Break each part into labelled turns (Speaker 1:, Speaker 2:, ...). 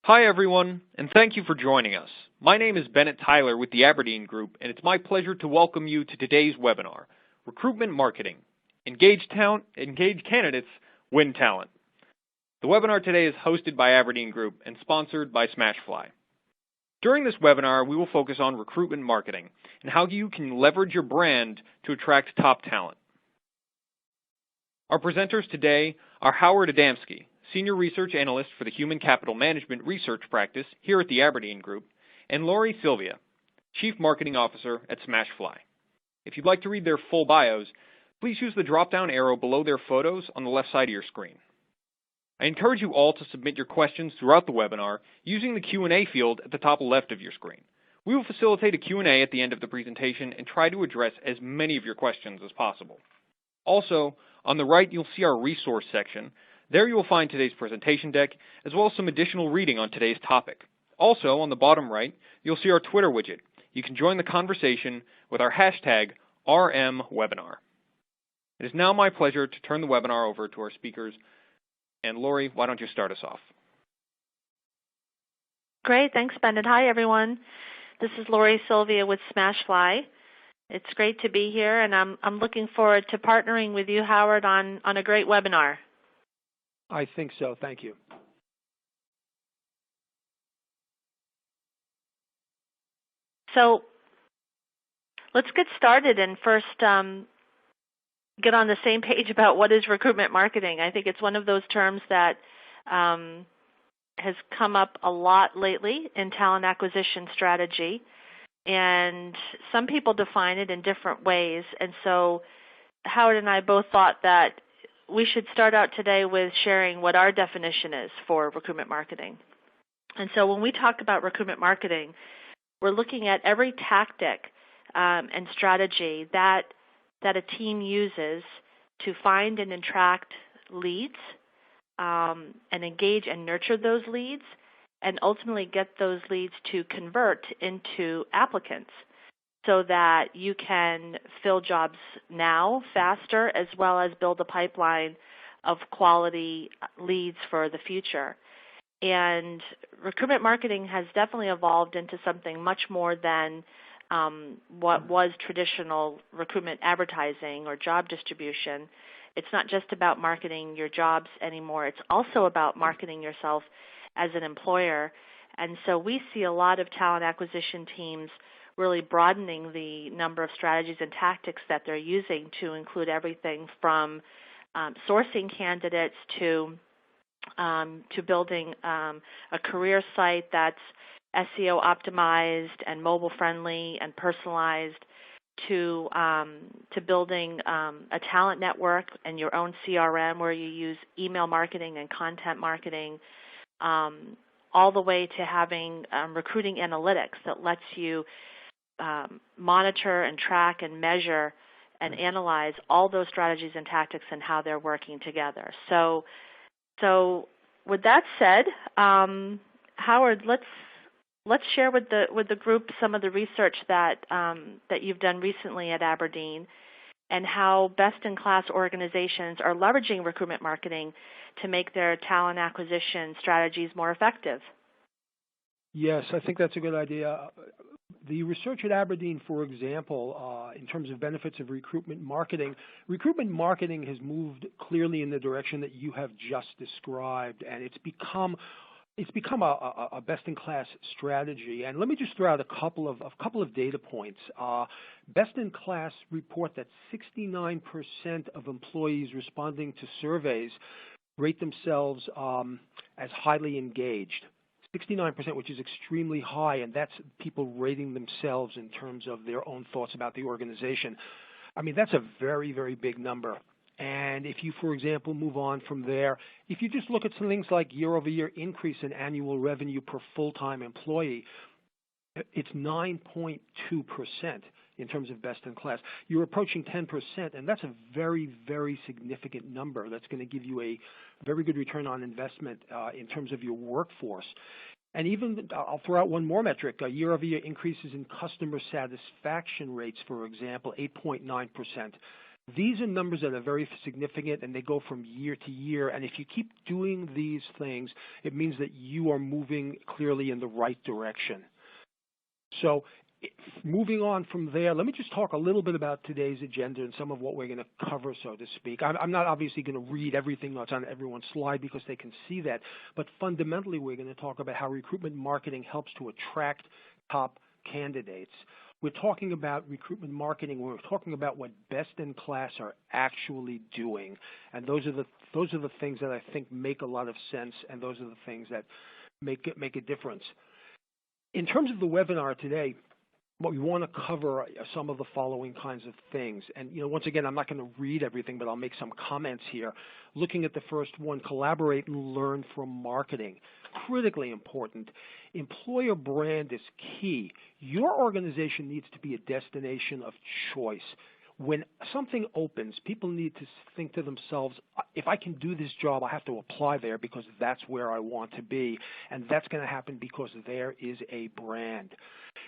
Speaker 1: Hi everyone, and thank you for joining us. My name is Bennett Tyler with the Aberdeen Group, and it's my pleasure to welcome you to today's webinar, Recruitment Marketing. Engage candidates, win talent. The webinar today is hosted by Aberdeen Group and sponsored by SmashFly. During this webinar, we will focus on recruitment marketing and how you can leverage your brand to attract top talent. Our presenters today are Howard Adamski, Senior Research Analyst for the Human Capital Management Research Practice here at the Aberdeen Group, and Lori Sylvia, Chief Marketing Officer at SmashFly. If you'd like to read their full bios, please use the drop-down arrow below their photos on the left side of your screen. I encourage you all to submit your questions throughout the webinar using the Q&A field at the top left of your screen. We will facilitate a Q&A at the end of the presentation and try to address as many of your questions as possible. Also, on the right, you'll see our resource section. There you will find today's presentation deck, as well as some additional reading on today's topic. Also, on the bottom right, you'll see our Twitter widget. You can join the conversation with our hashtag RMWebinar. It is now my pleasure to turn the webinar over to our speakers. And Lori, why don't you start us off?
Speaker 2: Great, thanks, Bennett. Hi, everyone. This is Lori Sylvia with SmashFly. It's great to be here, and I'm looking forward to partnering with you, Howard, on a great webinar.
Speaker 3: I think so. Thank you.
Speaker 2: So let's get started and first get on the same page about what is recruitment marketing. I think it's one of those terms that has come up a lot lately in talent acquisition strategy, and some people define it in different ways. And so Howard and I both thought that we should start out today with sharing what our definition is for recruitment marketing. And so when we talk about recruitment marketing, we're looking at every tactic and strategy that a team uses to find and attract leads and engage and nurture those leads and ultimately get those leads to convert into applicants, so that you can fill jobs now faster as well as build a pipeline of quality leads for the future. And recruitment marketing has definitely evolved into something much more than what was traditional recruitment advertising or job distribution. It's not just about marketing your jobs anymore. It's also about marketing yourself as an employer. And so we see a lot of talent acquisition teams really broadening the number of strategies and tactics that they're using to include everything from sourcing candidates to building a career site that's SEO optimized and mobile friendly and personalized, to building a talent network and your own CRM where you use email marketing and content marketing, all the way to having recruiting analytics that lets you monitor and track and measure and analyze all those strategies and tactics and how they're working together. So with that said, Howard, let's share with the group some of the research that you've done recently at Aberdeen and how best-in-class organizations are leveraging recruitment marketing to make their talent acquisition strategies more effective.
Speaker 3: Yes, I think that's a good idea. The research at Aberdeen, for example, in terms of benefits of recruitment marketing has moved clearly in the direction that you have just described, and it's become a best-in-class strategy. And let me just throw out a couple of data points. Best-in-class report that 69% of employees responding to surveys rate themselves as highly engaged. 69%, which is extremely high, and that's people rating themselves in terms of their own thoughts about the organization. I mean, that's a very, very big number. And if you, for example, move on from there, if you just look at some things like year-over-year increase in annual revenue per full-time employee, it's 9.2% in terms of best in class. You're approaching 10%, and that's a very, very significant number. That's going to give you a very good return on investment in terms of your workforce. And even, I'll throw out one more metric, year-over-year increases in customer satisfaction rates, for example, 8.9%. These are numbers that are very significant, and they go from year to year. And if you keep doing these things, it means that you are moving clearly in the right direction. So moving on from there, let me just talk a little bit about today's agenda and some of what we're going to cover, so to speak. I'm not obviously going to read everything that's on everyone's slide because they can see that, but fundamentally we're going to talk about how recruitment marketing helps to attract top candidates. We're talking about recruitment marketing. We're talking about what best in class are actually doing, and those are the things that I think make a lot of sense, and those are the things that make a difference. In terms of the webinar today, what we want to cover are some of the following kinds of things. And once again, I'm not going to read everything, but I'll make some comments here. Looking at the first one, collaborate and learn from marketing. Critically important. Employer brand is key. Your organization needs to be a destination of choice. When something opens, people need to think to themselves, if I can do this job, I have to apply there because that's where I want to be. And that's going to happen because there is a brand.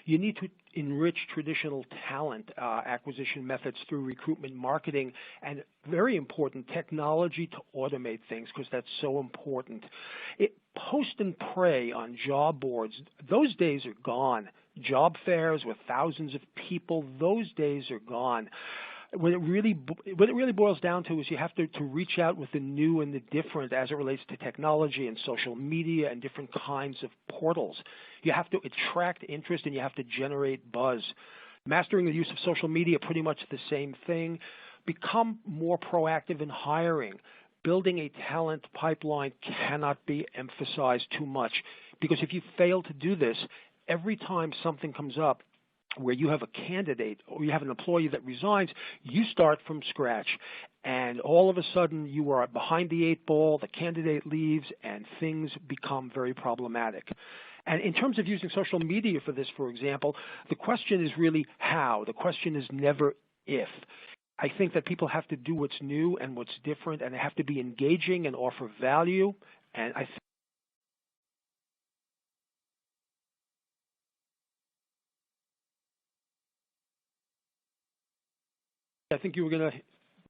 Speaker 3: You need to enrich traditional talent acquisition methods through recruitment marketing, and very important, technology to automate things, because that's so important. Post and pray on job boards, those days are gone. Job fairs with thousands of people, those days are gone. What it really boils down to is you have to reach out with the new and the different as it relates to technology and social media and different kinds of portals. You have to attract interest and you have to generate buzz. Mastering the use of social media, pretty much the same thing. Become more proactive in hiring. Building a talent pipeline cannot be emphasized too much, because if you fail to do this, every time something comes up where you have a candidate or you have an employee that resigns, you start from scratch. And all of a sudden you are behind the eight ball, the candidate leaves, and things become very problematic. And in terms of using social media for this, for example, the question is really how. The question is never if. I think that people have to do what's new and what's different, and they have to be engaging and offer value. And I think you were going to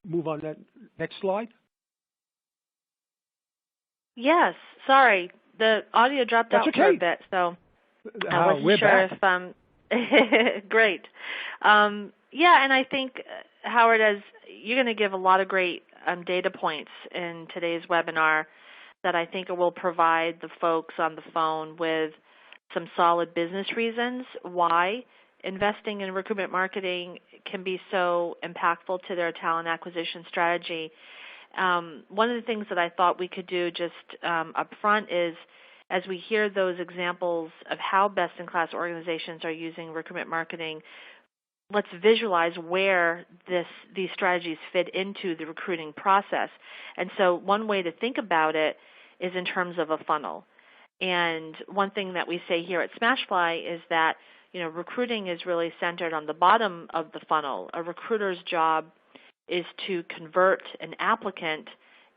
Speaker 3: move on that next slide.
Speaker 2: Yes, sorry. The audio dropped
Speaker 3: That's
Speaker 2: out
Speaker 3: okay.
Speaker 2: for a bit, so I wasn't sure
Speaker 3: back.
Speaker 2: if great. Yeah, and I think, Howard, as you're going to give a lot of great data points in today's webinar that I think will provide the folks on the phone with some solid business reasons why investing in recruitment marketing can be so impactful to their talent acquisition strategy. One of the things that I thought we could do just up front is, as we hear those examples of how best-in-class organizations are using recruitment marketing, let's visualize where these strategies fit into the recruiting process. And so one way to think about it is in terms of a funnel. And one thing that we say here at SmashFly is that recruiting is really centered on the bottom of the funnel. A recruiter's job is to convert an applicant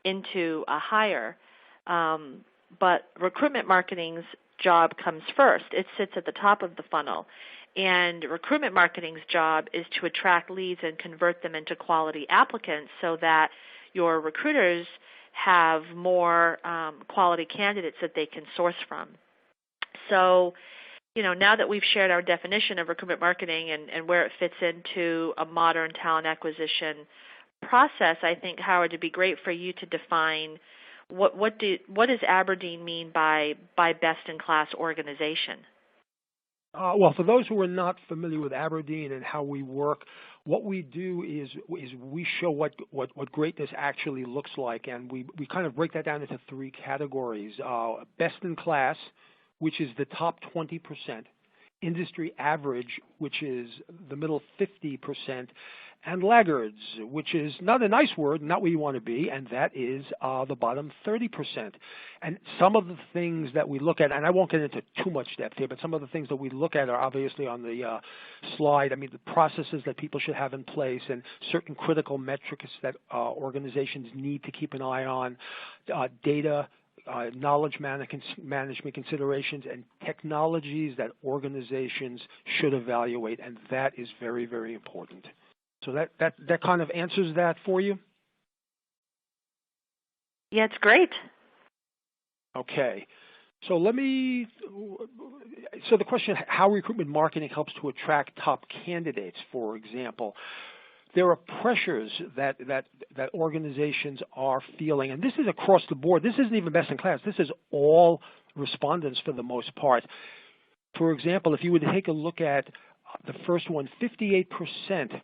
Speaker 2: into a hire. But recruitment marketing's job comes first. It sits at the top of the funnel. And recruitment marketing's job is to attract leads and convert them into quality applicants so that your recruiters have more quality candidates that they can source from. So, now that we've shared our definition of recruitment marketing and where it fits into a modern talent acquisition process, I think, Howard, it'd be great for you to define what does Aberdeen mean by best-in-class organization?
Speaker 3: Well, for those who are not familiar with Aberdeen and how we work, what we do is we show what greatness actually looks like, and we kind of break that down into three categories. Best in class, which is the top 20%, industry average, which is the middle 50%, and laggards, which is not a nice word, not where you want to be, and that is the bottom 30%. And some of the things that we look at, and I won't get into too much depth here, but some of the things that we look at are obviously on the slide. I mean, the processes that people should have in place and certain critical metrics that organizations need to keep an eye on, data, knowledge management considerations, and technologies that organizations should evaluate, and that is very, very important. So that kind of answers that for you?
Speaker 2: Yeah, it's great.
Speaker 3: Okay. So the question, how recruitment marketing helps to attract top candidates, for example. There are pressures that organizations are feeling, and this is across the board. This isn't even best in class. This is all respondents for the most part. For example, if you would take a look at the first one, 58%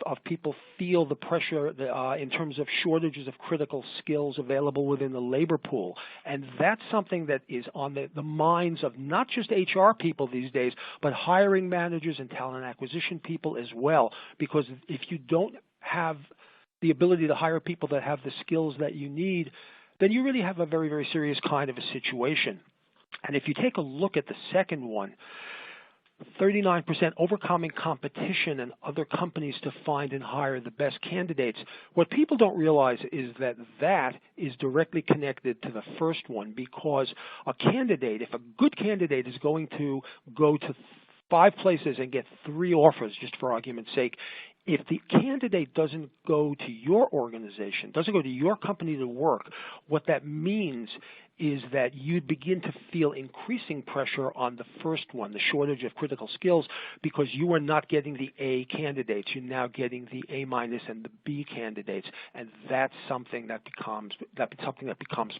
Speaker 3: of people feel the pressure in terms of shortages of critical skills available within the labor pool. And that's something that is on the minds of not just HR people these days, but hiring managers and talent acquisition people as well. Because if you don't have the ability to hire people that have the skills that you need, then you really have a very, very serious kind of a situation. And if you take a look at the second one, 39% overcoming competition and other companies to find and hire the best candidates. What people don't realize is that is directly connected to the first one, because a candidate, if a good candidate is going to go to 5 places and get 3 offers, just for argument's sake, if the candidate doesn't go to your organization, doesn't go to your company to work, what that means is that you begin to feel increasing pressure on the first one, the shortage of critical skills, because you are not getting the A candidates. You're now getting the A- and the B candidates, and that's something that becomes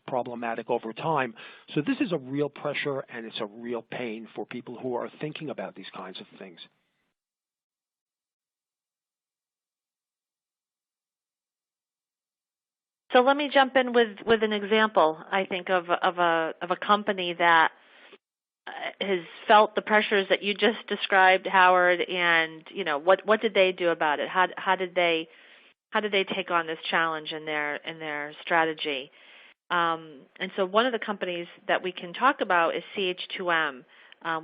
Speaker 3: problematic over time. So this is a real pressure, and it's a real pain for people who are thinking about these kinds of things.
Speaker 2: So let me jump in with an example, I think, of a company that has felt the pressures that you just described, Howard, and what did they do about it? How did they take on this challenge in their strategy? And so one of the companies that we can talk about is CH2M,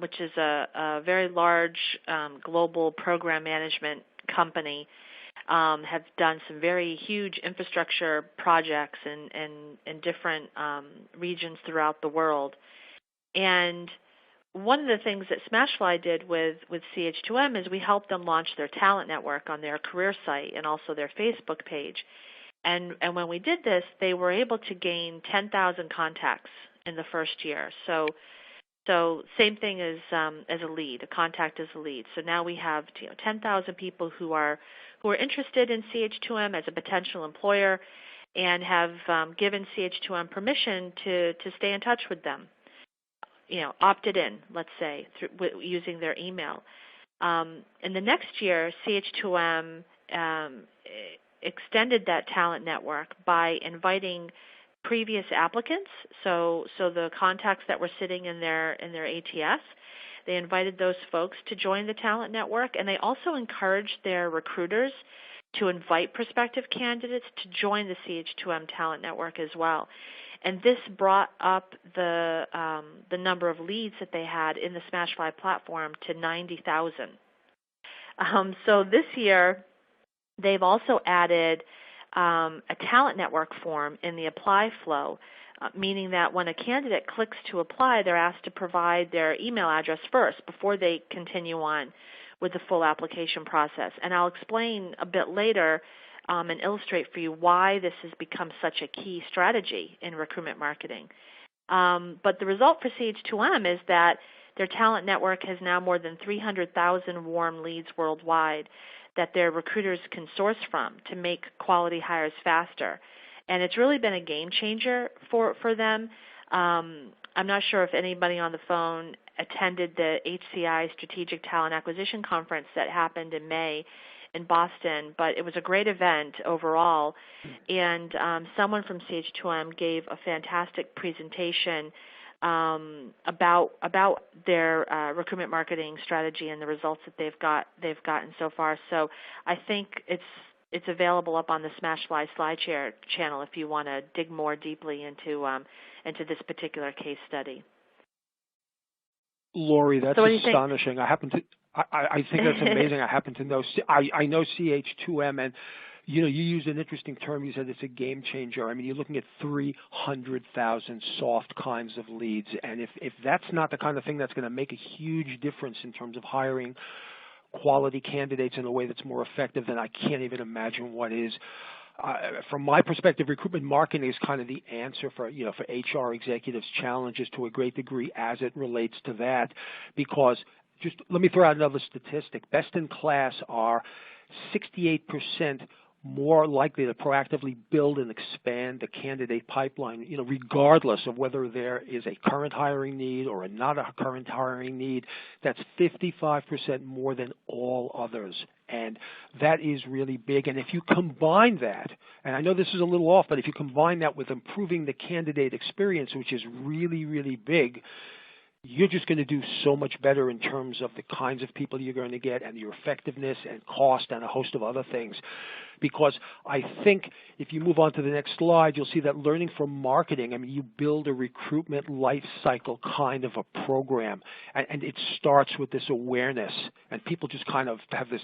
Speaker 2: which is a very large global program management company. Have done some very huge infrastructure projects in different regions throughout the world. And one of the things that SmashFly did with CH2M is we helped them launch their talent network on their career site and also their Facebook page. And when we did this, they were able to gain 10,000 contacts in the first year. So same thing as a lead, a contact as a lead. So now we have 10,000 people who are interested in CH2M as a potential employer, and have given CH2M permission to stay in touch with them. Opted in, let's say, using their email. In the next year, CH2M extended that talent network by inviting previous applicants, so the contacts that were sitting in their ATS, they invited those folks to join the talent network, and they also encouraged their recruiters to invite prospective candidates to join the CH2M talent network as well. And this brought up the number of leads that they had in the SmashFly platform to 90,000. So this year, they've also added a talent network form in the apply flow, meaning that when a candidate clicks to apply, they're asked to provide their email address first before they continue on with the full application process. And I'll explain a bit later and illustrate for you why this has become such a key strategy in recruitment marketing. But the result for CH2M is that their talent network has now more than 300,000 warm leads worldwide that their recruiters can source from to make quality hires faster. And it's really been a game changer for them. I'm not sure if anybody on the phone attended the HCI Strategic Talent Acquisition Conference that happened in May in Boston, but it was a great event overall. And someone from CH2M gave a fantastic presentation about their recruitment marketing strategy and the results that they've gotten so far. So I think it's available up on the SmashFly SlideShare channel if you want to dig more deeply into this particular case study.
Speaker 3: Lori, that's astonishing. I think that's amazing. I know CH2M, and you used an interesting term. You said it's a game changer. I mean, you're looking at 300,000 soft kinds of leads, and if that's not the kind of thing that's going to make a huge difference in terms of hiring quality candidates in a way that's more effective, then I can't even imagine what is. From my perspective, recruitment marketing is kind of the answer for HR executives' challenges to a great degree as it relates to that. Because just let me throw out another statistic. Best in class are 68% more likely to proactively build and expand the candidate pipeline, regardless of whether there is a current hiring need or not a current hiring need. That's 55% more than all others. And that is really big. And if you combine that, and I know this is a little off, but if you combine that with improving the candidate experience, which is really, really big, you're just going to do so much better in terms of the kinds of people you're going to get and your effectiveness and cost and a host of other things. Because I think if you move on to the next slide, you'll see that learning from marketing, you build a recruitment life cycle kind of a program. And it starts with this awareness. And people just kind of have this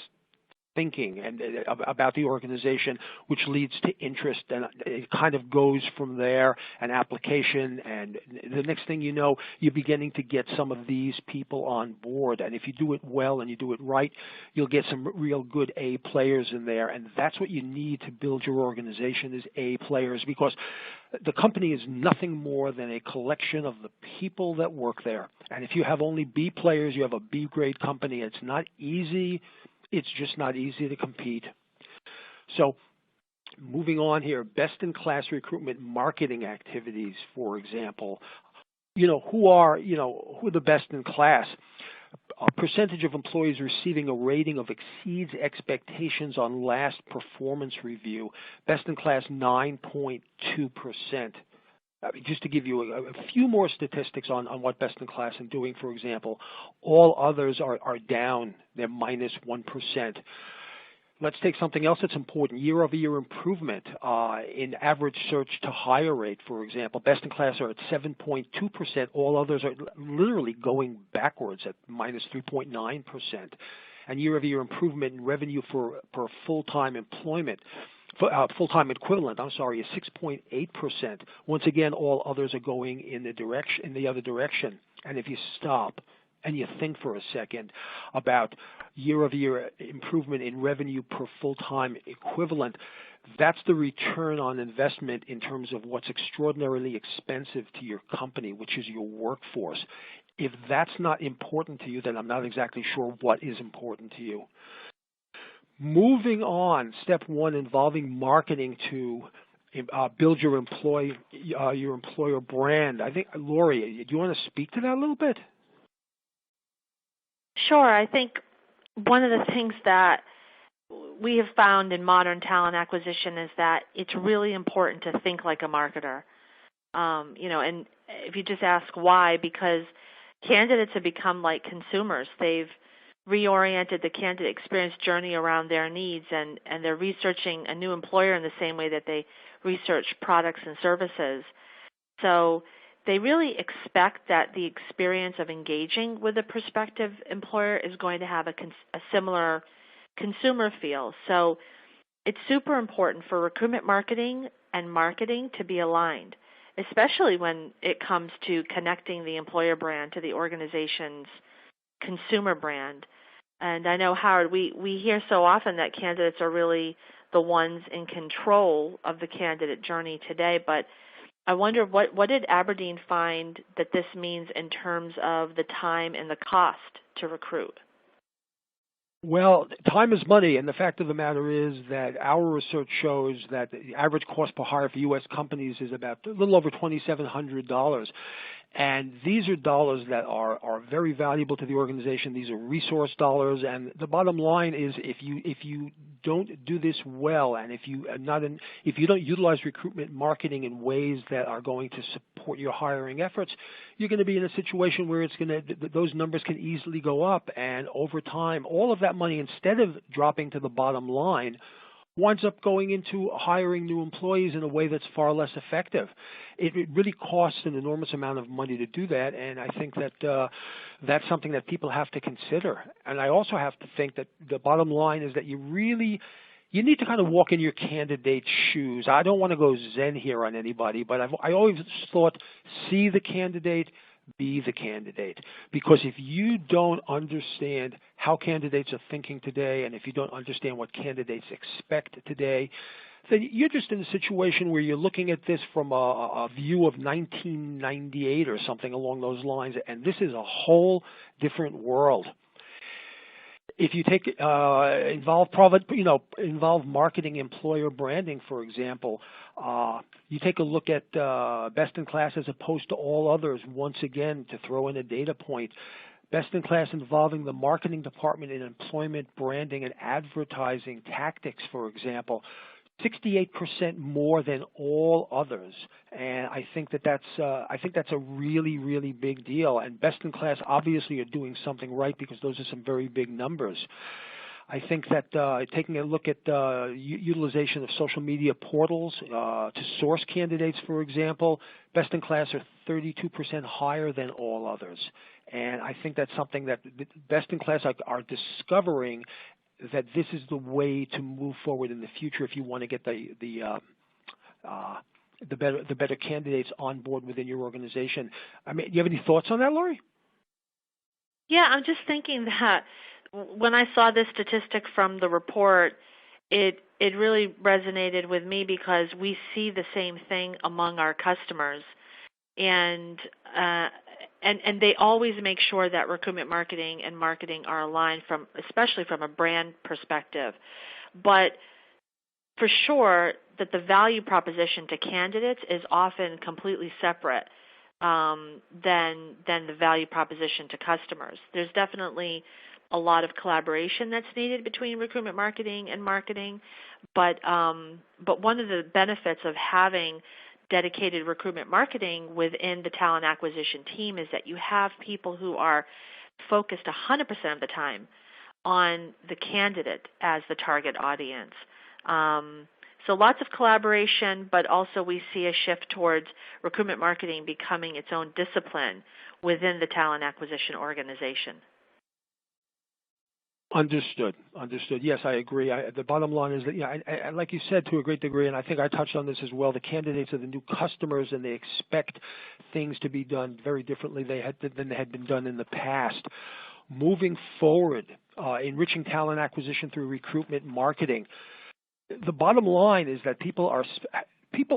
Speaker 3: thinking and about the organization, which leads to interest, and it kind of goes from there, an application, and the next thing you know, you're beginning to get some of these people on board. And if you do it well and you do it right, you'll get some real good A players in there, and that's what you need to build your organization is A players, because the company is nothing more than a collection of the people that work there. And if you have only B players, you have a B grade company. It's not easy. It's just not easy to compete. So moving on here, best-in-class recruitment marketing activities, for example. Who are the best in class? A percentage of employees receiving a rating of exceeds expectations on last performance review. Best in class, 9.2%. Just to give you a few more statistics on what best in class is doing, for example, all others are down. They're minus 1%. Let's take something else that's important, year-over-year improvement in average search to hire rate, for example. Best in class are at 7.2%. All others are literally going backwards at minus 3.9%. And year-over-year improvement in revenue for full-time employment. Full-time equivalent, is 6.8%. Once again, all others are going in the other direction. And if you stop and you think for a second about year-over-year improvement in revenue per full-time equivalent, that's the return on investment in terms of what's extraordinarily expensive to your company, which is your workforce. If that's not important to you, then I'm not exactly sure what is important to you. Moving on, step one, involving marketing to build your employer brand. I think, Lori, do you want to speak to that a little bit?
Speaker 2: Sure. I think one of the things that we have found in modern talent acquisition is that it's really important to think like a marketer. And if you just ask why, because candidates have become like consumers. They've reoriented the candidate experience journey around their needs, and they're researching a new employer in the same way that they research products and services. So they really expect that the experience of engaging with a prospective employer is going to have a similar consumer feel. So it's super important for recruitment marketing and marketing to be aligned, especially when it comes to connecting the employer brand to the organization's consumer brand. And I know, Howard, we hear so often that candidates are really the ones in control of the candidate journey today, but I wonder what did Aberdeen find that this means in terms of the time and the cost to recruit?
Speaker 3: Well, time is money, and the fact of the matter is that our research shows that the average cost per hire for U.S. companies is about a little over $2,700. And these are dollars that are very valuable to the organization. These are resource dollars, and the bottom line is if you don't do this well, and if you don't utilize recruitment marketing in ways that are going to support your hiring efforts, you're going to be in a situation where those numbers can easily go up, and over time, all of that money, instead of dropping to the bottom line, winds up going into hiring new employees in a way that's far less effective. It really costs an enormous amount of money to do that, and I think that that's something that people have to consider. And I also have to think that the bottom line is that you need to kind of walk in your candidate's shoes. I don't want to go Zen here on anybody, but I always thought, see the candidate, be the candidate. Because if you don't understand how candidates are thinking today, and if you don't understand what candidates expect today, then you're just in a situation where you're looking at this from a view of 1998 or something along those lines, and this is a whole different world. If you take involve marketing, employer branding, for example, you take a look at best in class as opposed to all others. Once again, to throw in a data point, best in class involving the marketing department in employment branding and advertising tactics, for example. 68% more than all others, and I think that's a really, really big deal. And best in class obviously are doing something right because those are some very big numbers. I think that taking a look at utilization of social media portals to source candidates, for example, best in class are 32% higher than all others, and I think that's something that best in class are discovering, that this is the way to move forward in the future if you want to get the better candidates on board within your organization. I mean, do you have any thoughts on that, Lori?
Speaker 2: Yeah, I'm just thinking that when I saw this statistic from the report, it really resonated with me because we see the same thing among our customers, and they always make sure that recruitment marketing and marketing are aligned, especially from a brand perspective. But for sure that the value proposition to candidates is often completely separate than the value proposition to customers. There's definitely a lot of collaboration that's needed between recruitment marketing and marketing, but one of the benefits of having dedicated recruitment marketing within the talent acquisition team is that you have people who are focused 100% of the time on the candidate as the target audience. So lots of collaboration, but also we see a shift towards recruitment marketing becoming its own discipline within the talent acquisition organization.
Speaker 3: Understood. Yes, I agree. The bottom line is that, I, like you said, to a great degree, and I think I touched on this as well, the candidates are the new customers, and they expect things to be done very differently than they had been done in the past. Moving forward, enriching talent acquisition through recruitment marketing, the bottom line is that people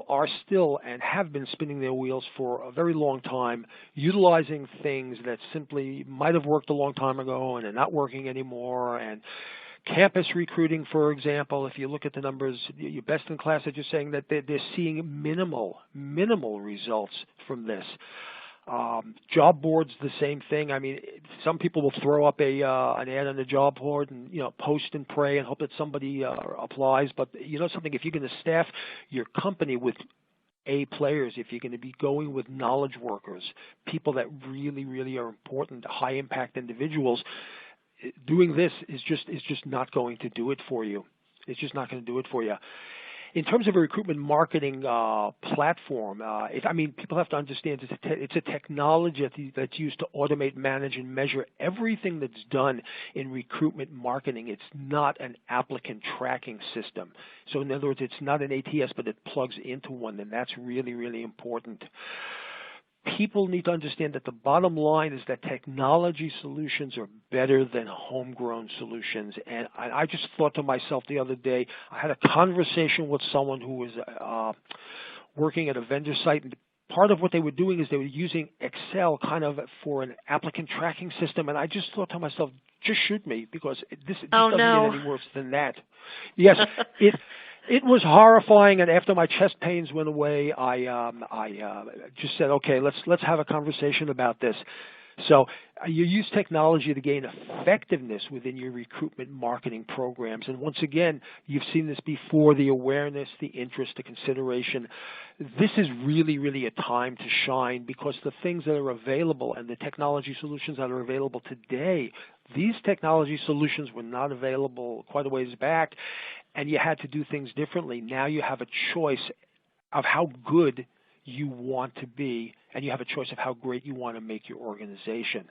Speaker 3: are still and have been spinning their wheels for a very long time, utilizing things that simply might have worked a long time ago and are not working anymore. And campus recruiting, for example, if you look at the numbers, your best in class are just saying that they're seeing minimal results from this. Job boards, the same thing. I mean, some people will throw up an ad on the job board and post and pray and hope that somebody applies. But something, if you're going to staff your company with A players, if you're going to be going with knowledge workers, people that really, really are important, high impact individuals, doing this is just not going to do it for you. It's just not going to do it for you. In terms of a recruitment marketing platform, people have to understand it's a technology that's used to automate, manage, and measure everything that's done in recruitment marketing. It's not an applicant tracking system. So in other words, it's not an ATS, but it plugs into one, and that's really, really important. People need to understand that the bottom line is that technology solutions are better than homegrown solutions. And I just thought to myself the other day, I had a conversation with someone who was working at a vendor site, and part of what they were doing is they were using Excel kind of for an applicant tracking system. And I just thought to myself, just shoot me, because this doesn't get any worse than that. Yes, It was horrifying, and after my chest pains went away, I just said, okay, let's have a conversation about this. So you use technology to gain effectiveness within your recruitment marketing programs. And once again, you've seen this before, the awareness, the interest, the consideration. This is really, really a time to shine, because the things that are available and the technology solutions that are available today, these technology solutions were not available quite a ways back, and you had to do things differently. Now you have a choice of how good you want to be, and you have a choice of how great you want to make your organization.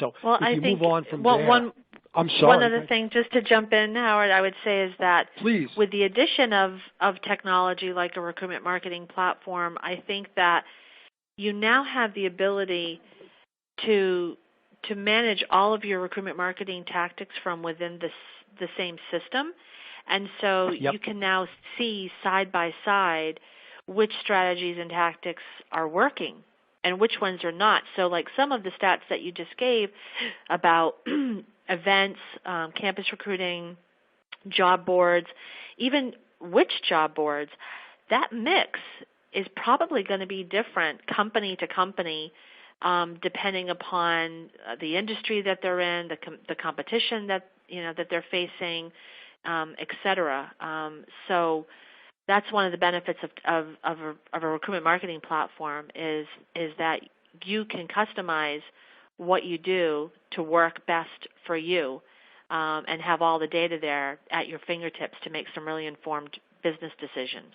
Speaker 3: So move on from there. I'm sorry.
Speaker 2: One other thing, just to jump in, Howard, I would say is that
Speaker 3: Please.
Speaker 2: With the addition of technology like a recruitment marketing platform, I think that you now have the ability to manage all of your recruitment marketing tactics from within the same system. And so you can now see side by side which strategies and tactics are working and which ones are not. So like some of the stats that you just gave about events, campus recruiting, job boards, even which job boards, that mix is probably going to be different company to company, depending upon the industry that they're in, the competition that that they're facing, et cetera. So that's one of the benefits of a recruitment marketing platform is that you can customize what you do to work best for you, and have all the data there at your fingertips to make some really informed business decisions.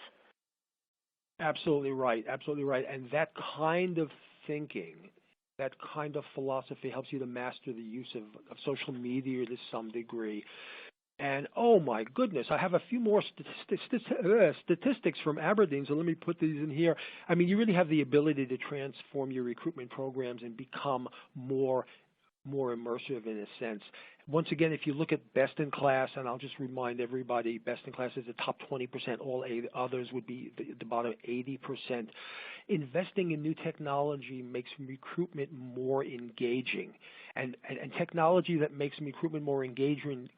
Speaker 3: Absolutely right. Absolutely right. And that kind of thinking, that kind of philosophy helps you to master the use of social media to some degree. And oh my goodness, I have a few more statistics from Aberdeen, so let me put these in here. I mean, you really have the ability to transform your recruitment programs and become more immersive in a sense. Once again, if you look at best in class, and I'll just remind everybody, best in class is the top 20%, all others would be the bottom 80%. Investing in new technology makes recruitment more engaging. And technology that makes recruitment more engaging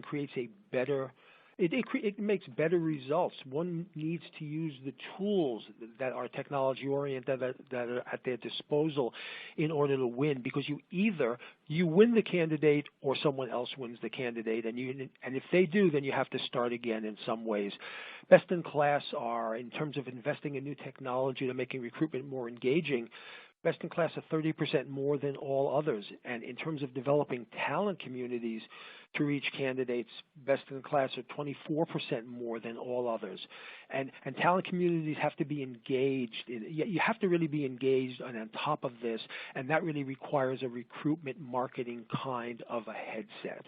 Speaker 3: creates a better, it makes better results. One needs to use the tools that are technology oriented that are at their disposal in order to win, because you win the candidate or someone else wins the candidate, and if they do, then you have to start again in some ways. Best in class are, in terms of investing in new technology to making recruitment more engaging, best in class are 30% more than all others. And in terms of developing talent communities to reach candidates, best in class are 24% more than all others. And talent communities have to be engaged. You have to really be engaged and on top of this, and that really requires a recruitment marketing kind of a headset,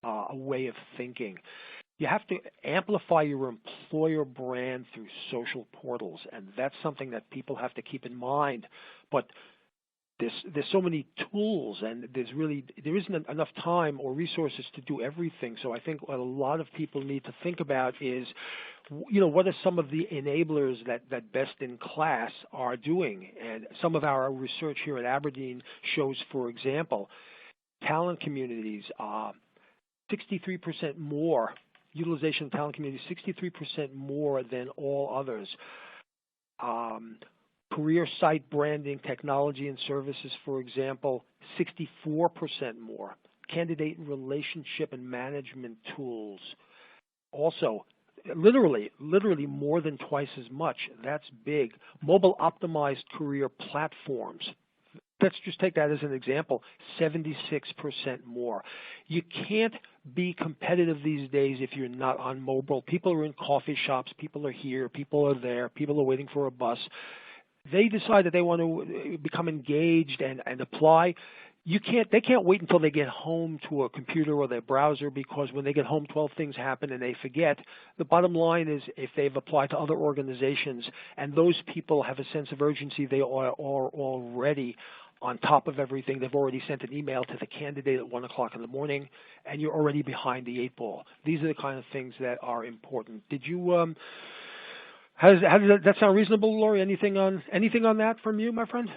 Speaker 3: a way of thinking. You have to amplify your employer brand through social portals, and that's something that people have to keep in mind. But there's so many tools, and there isn't enough time or resources to do everything. So I think what a lot of people need to think about is, what are some of the enablers that best in class are doing? And some of our research here at Aberdeen shows, for example, talent communities, 63% more. Utilization of talent communities, 63% more than all others. Career site branding, technology and services, for example, 64% more. Candidate relationship and management tools, also literally more than twice as much. That's big. Mobile optimized career platforms. Let's just take that as an example, 76% more. You can't be competitive these days if you're not on mobile. People are in coffee shops, people are here, people are there, people are waiting for a bus. They decide that they want to become engaged and apply. They can't wait until they get home to a computer or their browser, because when they get home, 12 things happen and they forget. The bottom line is, if they've applied to other organizations and those people have a sense of urgency, they are already on top of everything. They've already sent an email to the candidate at 1 o'clock in the morning, and you're already behind the 8 ball. These are the kind of things that are important. Did you how does that sound reasonable, Lori? Anything on that from you, my friend?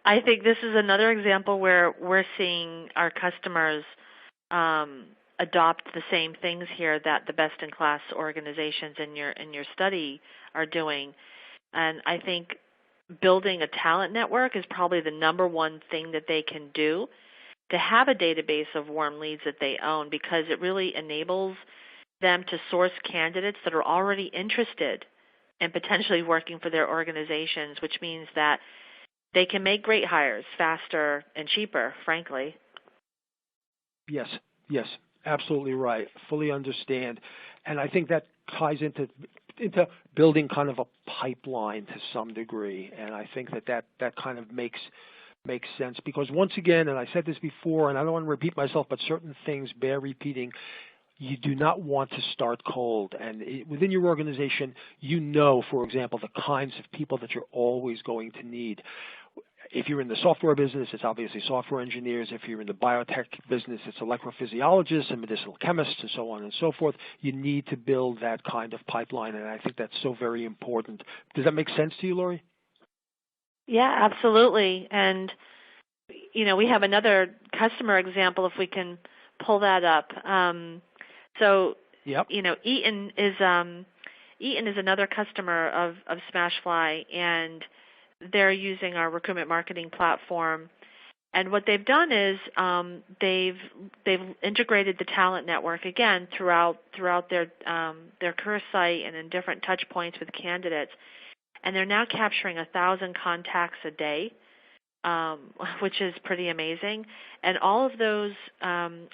Speaker 2: I think this is another example where we're seeing our customers adopt the same things here that the best-in-class organizations in your study are doing. And I think building a talent network is probably the number one thing that they can do to have a database of warm leads that they own, because it really enables them to source candidates that are already interested in potentially working for their organizations, which means that they can make great hires faster and cheaper, frankly.
Speaker 3: Yes, absolutely right. Fully understand. And I think that ties into building kind of a pipeline to some degree. And I think that kind of makes sense, because once again, and I said this before, and I don't want to repeat myself, but certain things bear repeating. you do not want to start cold. And within your organization, you know, for example, the kinds of people that you're always going to need. If you're in the software business, it's obviously software engineers. If you're in the biotech business, it's electrophysiologists and medicinal chemists and so on and so forth. You need to build that kind of pipeline, and I think that's so very important. Does that make sense to you, Lori?
Speaker 2: Yeah, absolutely. And, we have another customer example if we can pull that up.
Speaker 3: Yep.
Speaker 2: Eaton is another customer of SmashFly, and they're using our recruitment marketing platform. And what they've done is they've integrated the talent network again throughout their career site and in different touch points with candidates. And they're now capturing 1,000 contacts a day, which is pretty amazing. And all of those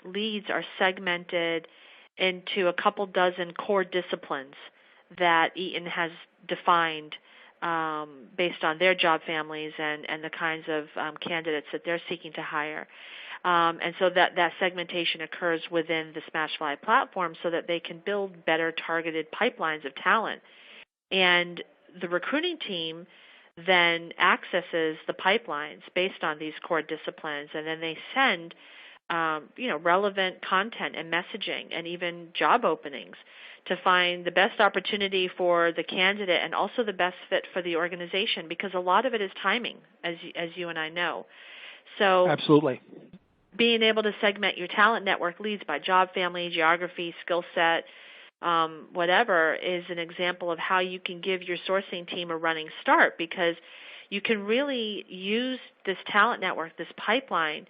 Speaker 2: leads are segmented into a couple dozen core disciplines that Eaton has defined based on their job families and the kinds of candidates that they're seeking to hire. And so that segmentation occurs within the SmashFly platform so that they can build better targeted pipelines of talent. And the recruiting team then accesses the pipelines based on these core disciplines, and then they send relevant content and messaging and even job openings to find the best opportunity for the candidate and also the best fit for the organization, because a lot of it is timing, as you and I know. So
Speaker 3: absolutely,
Speaker 2: being able to segment your talent network leads by job family, geography, skill set, whatever, is an example of how you can give your sourcing team a running start, because you can really use this talent network, this pipeline,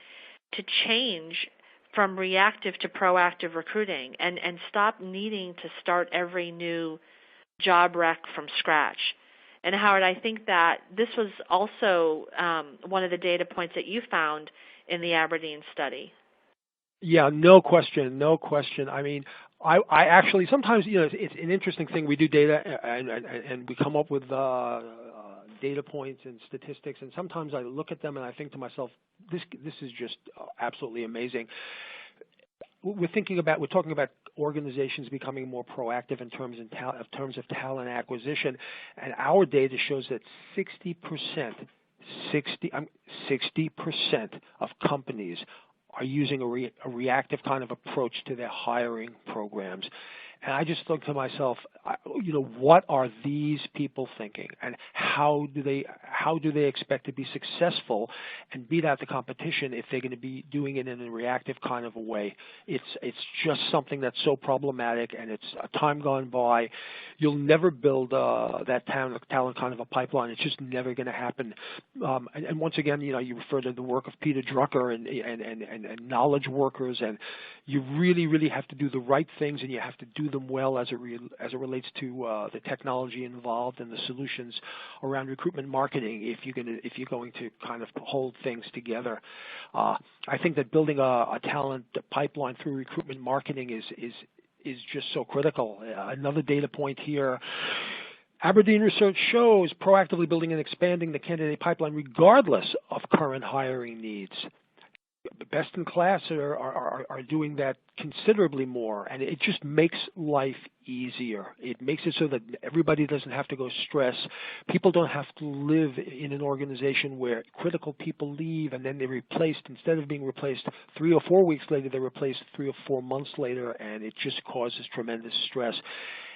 Speaker 2: to change from reactive to proactive recruiting and stop needing to start every new job rec from scratch. And Howard, I think that this was also one of the data points that you found in the Aberdeen study.
Speaker 3: Yeah, no question. I mean, I actually sometimes, it's an interesting thing. We do data and we come up with data points and statistics, and sometimes I look at them and I think to myself, this is just absolutely amazing. We're talking about organizations becoming more proactive in terms of talent acquisition, and our data shows that 60% of companies are using a reactive kind of approach to their hiring programs. And I just think to myself, what are these people thinking, and how do they expect to be successful and beat out the competition if they're going to be doing it in a reactive kind of a way? It's just something that's so problematic, and it's a time gone by. You'll never build that talent kind of a pipeline. It's just never going to happen. And once again, you refer to the work of Peter Drucker and knowledge workers, and you really, really have to do the right things, and you have to do them well as it relates to the technology involved and the solutions around recruitment marketing. If you're going to kind of hold things together, I think that building a talent pipeline through recruitment marketing is just so critical. Another data point here. Aberdeen research shows proactively building and expanding the candidate pipeline regardless of current hiring needs. Best in class are doing that considerably more, and it just makes life easier. It makes it so that everybody doesn't have to go stress. People don't have to live in an organization where critical people leave and then they're replaced. Instead of being replaced 3 or 4 weeks later, they're replaced 3 or 4 months later, and it just causes tremendous stress.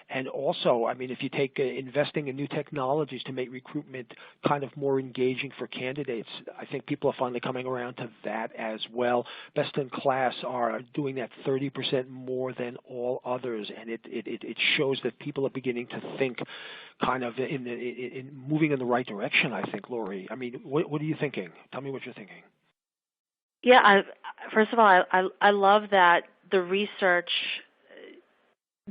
Speaker 3: And also, I mean, if you take investing in new technologies to make recruitment kind of more engaging for candidates, I think people are finally coming around to that as well. Best in class are doing that 30% more than all others, and it shows that people are beginning to think kind of in moving in the right direction, I think, Lori. I mean, what are you thinking? Tell me what you're thinking.
Speaker 2: Yeah, first of all, I love that the research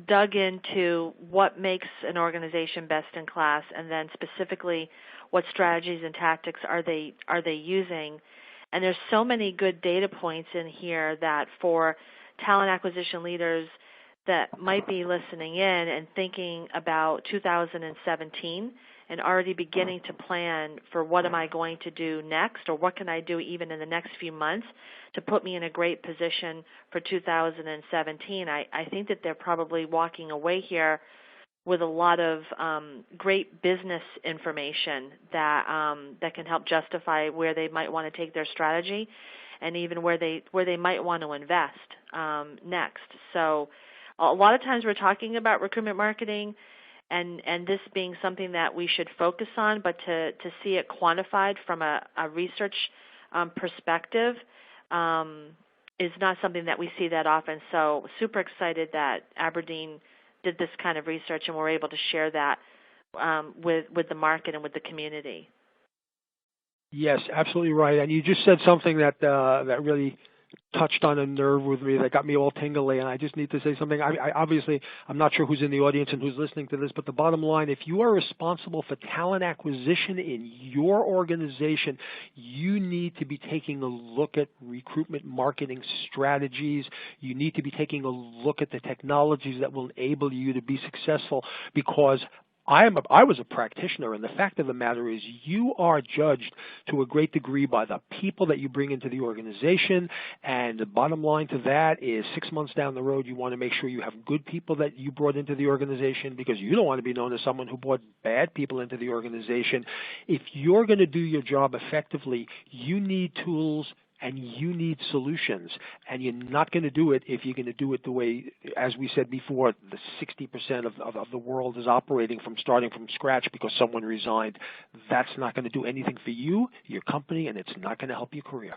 Speaker 2: dug into what makes an organization best in class, and then specifically what strategies and tactics are they using. And there's so many good data points in here that for talent acquisition leaders that might be listening in and thinking about 2017 and already beginning to plan for what am I going to do next, or what can I do even in the next few months to put me in a great position for 2017. I think that they're probably walking away here with a lot of great business information that can help justify where they might want to take their strategy, and even where they might want to invest next. So a lot of times we're talking about recruitment marketing and this being something that we should focus on, but to see it quantified from a research perspective is not something that we see that often. So super excited that Aberdeen did this kind of research and we're able to share that with the market and with the community.
Speaker 3: Yes, absolutely right. And you just said something that that really touched on a nerve with me, that got me all tingly, and I just need to say something. Obviously, I'm not sure who's in the audience and who's listening to this, but the bottom line, if you are responsible for talent acquisition in your organization, you need to be taking a look at recruitment marketing strategies. You need to be taking a look at the technologies that will enable you to be successful, because I was a practitioner, and the fact of the matter is you are judged to a great degree by the people that you bring into the organization, and the bottom line to that is 6 months down the road you want to make sure you have good people that you brought into the organization, because you don't want to be known as someone who brought bad people into the organization. If you're going to do your job effectively, you need tools and you need solutions, and you're not going to do it if you're going to do it the way, as we said before, the 60% of the world is operating from starting from scratch because someone resigned. That's not going to do anything for you, your company, and it's not going to help your career.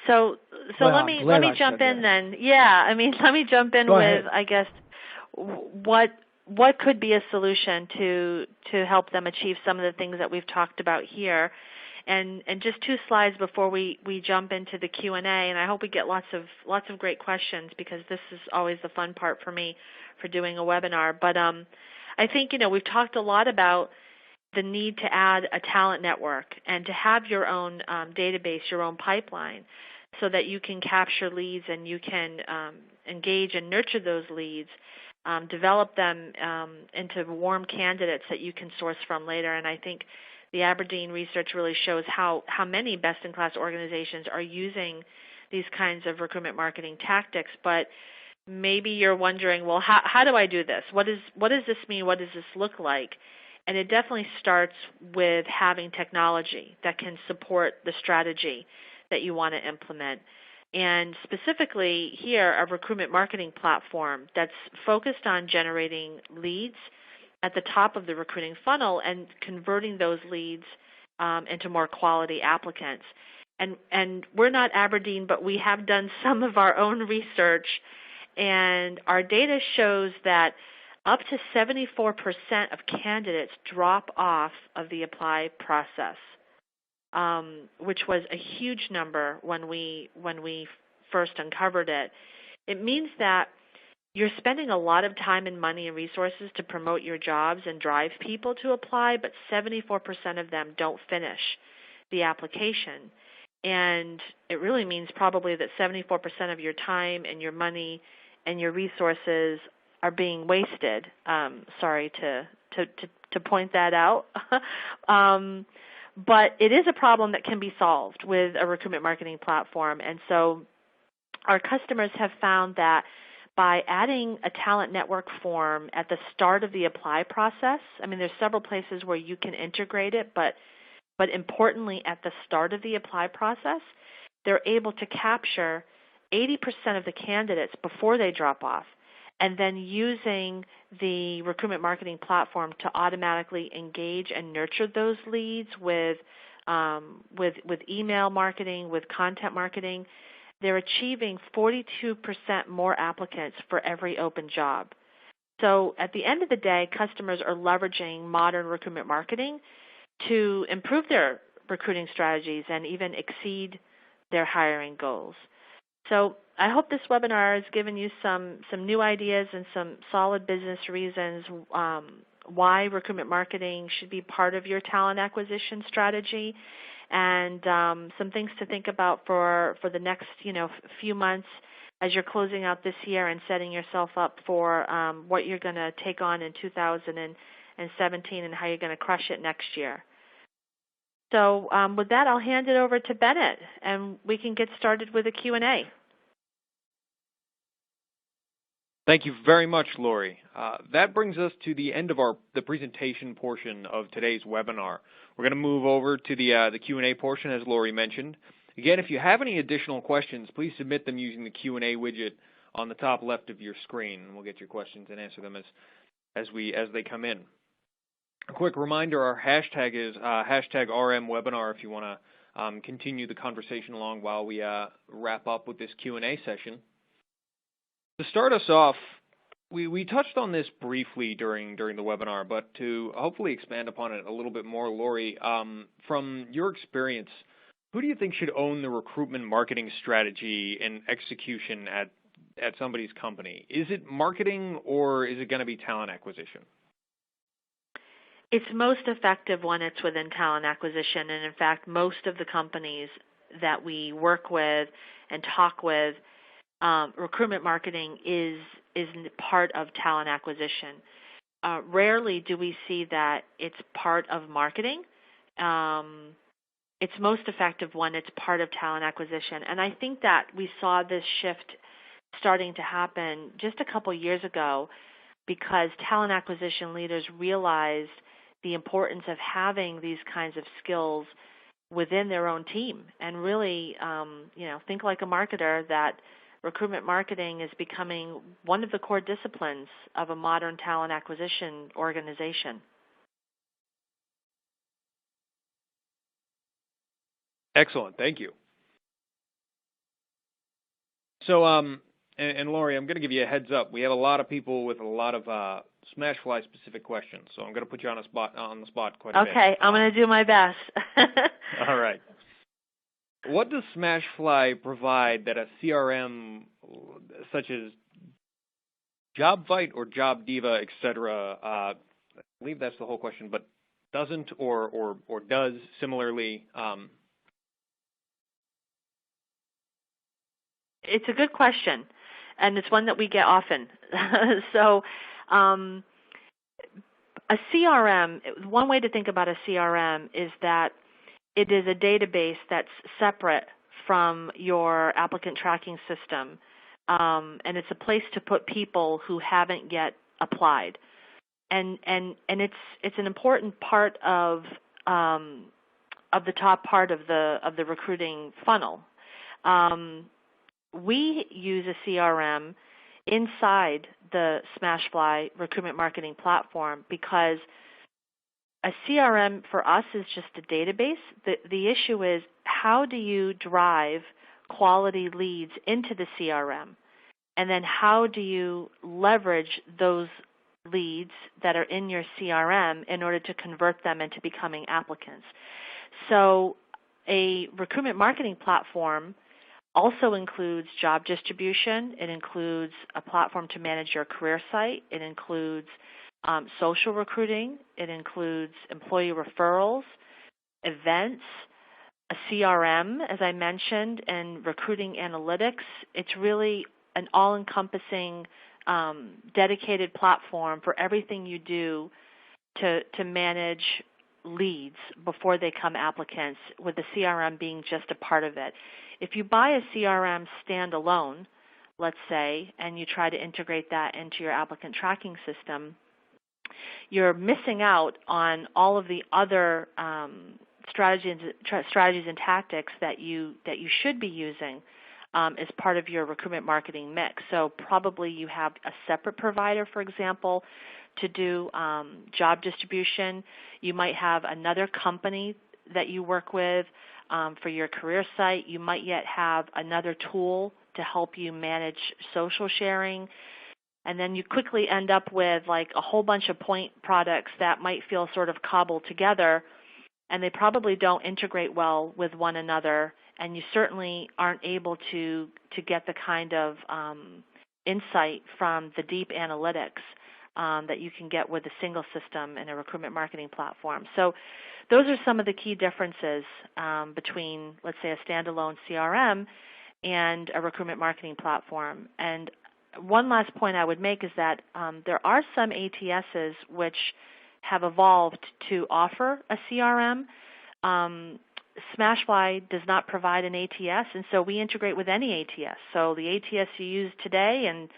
Speaker 2: So
Speaker 3: well,
Speaker 2: let me jump in then. Yeah, I mean, let me jump in with, I guess, what could be a solution to help them achieve some of the things that we've talked about here. And just 2 slides before we jump into the Q&A, and I hope we get lots of great questions, because this is always the fun part for me for doing a webinar. But I think, we've talked a lot about the need to add a talent network and to have your own database, your own pipeline, so that you can capture leads and you can engage and nurture those leads, develop them into warm candidates that you can source from later. And I think the Aberdeen research really shows how many best-in-class organizations are using these kinds of recruitment marketing tactics. But maybe you're wondering, well, how do I do this? What does this mean? What does this look like? And it definitely starts with having technology that can support the strategy that you want to implement. And specifically here, a recruitment marketing platform that's focused on generating leads at the top of the recruiting funnel and converting those leads into more quality applicants. And we're not Aberdeen, but we have done some of our own research, and our data shows that up to 74% of candidates drop off of the apply process, which was a huge number when we first uncovered it. It means that you're spending a lot of time and money and resources to promote your jobs and drive people to apply, but 74% of them don't finish the application. And it really means probably that 74% of your time and your money and your resources are being wasted. Sorry to point that out. But it is a problem that can be solved with a recruitment marketing platform. And so our customers have found that by adding a talent network form at the start of the apply process, I mean, there's several places where you can integrate it, but importantly, at the start of the apply process, they're able to capture 80% of the candidates before they drop off, and then using the recruitment marketing platform to automatically engage and nurture those leads with email marketing, with content marketing, they're achieving 42% more applicants for every open job. So at the end of the day, customers are leveraging modern recruitment marketing to improve their recruiting strategies and even exceed their hiring goals. So I hope this webinar has given you some new ideas and some solid business reasons why recruitment marketing should be part of your talent acquisition strategy, and some things to think about for the next few months as you're closing out this year and setting yourself up for what you're going to take on in 2017 and 17 and how you're going to crush it next year. So with that, I'll hand it over to Bennett, and we can get started with a Q&A.
Speaker 1: Thank you very much, Lori. That brings us to the end of the presentation portion of today's webinar. We're going to move over to the Q&A portion, as Lori mentioned. Again, if you have any additional questions, please submit them using the Q&A widget on the top left of your screen, and we'll get your questions and answer them as they come in. A quick reminder: our hashtag is hashtag RMWebinar if you want to continue the conversation along while we wrap up with this Q&A session. To start us off, we touched on this briefly during the webinar, but to hopefully expand upon it a little bit more, Lori, from your experience, who do you think should own the recruitment marketing strategy and execution at somebody's company? Is it marketing, or is it going to be talent acquisition?
Speaker 2: It's most effective when it's within talent acquisition, and in fact, most of the companies that we work with and talk with, recruitment marketing is part of talent acquisition. Rarely do we see that it's part of marketing. It's most effective when it's part of talent acquisition. And I think that we saw this shift starting to happen just a couple years ago because talent acquisition leaders realized the importance of having these kinds of skills within their own team and really, think like a marketer that recruitment marketing is becoming one of the core disciplines of a modern talent acquisition organization.
Speaker 1: Excellent. Thank you. So, and Lori, I'm going to give you a heads up. We have a lot of people with a lot of SmashFly specific questions, so I'm going to put you on the spot quite a bit.
Speaker 2: Okay, I'm going to do my best.
Speaker 1: All right. What does SmashFly provide that a CRM such as JobVite or JobDiva, etc., I believe that's the whole question, but doesn't or does similarly?
Speaker 2: It's a good question, and it's one that we get often. So a CRM, one way to think about a CRM is that it is a database that's separate from your applicant tracking system, and it's a place to put people who haven't yet applied. And it's an important part of the top part of the recruiting funnel. We use a CRM inside the SmashFly recruitment marketing platform because a CRM for us is just a database. The issue is, how do you drive quality leads into the CRM? And then how do you leverage those leads that are in your CRM in order to convert them into becoming applicants? So a recruitment marketing platform also includes job distribution. It includes a platform to manage your career site. It includes social recruiting. It includes employee referrals, events, a CRM, as I mentioned, and recruiting analytics. It's really an all-encompassing, dedicated platform for everything you do to manage leads before they come applicants, with the CRM being just a part of it. If you buy a CRM standalone, let's say, and you try to integrate that into your applicant tracking system, you're missing out on all of the other strategies and tactics that you should be using as part of your recruitment marketing mix. So probably you have a separate provider, for example, to do job distribution. You might have another company that you work with for your career site. You might yet have another tool to help you manage social sharing. And then you quickly end up with like a whole bunch of point products that might feel sort of cobbled together, and they probably don't integrate well with one another, and you certainly aren't able to get the kind of insight from the deep analytics that you can get with a single system and a recruitment marketing platform. So those are some of the key differences between, let's say, a standalone CRM and a recruitment marketing platform. And one last point I would make is that there are some ATSs which have evolved to offer a CRM. SmashFly does not provide an ATS, and so we integrate with any ATS. So the ATS you use today and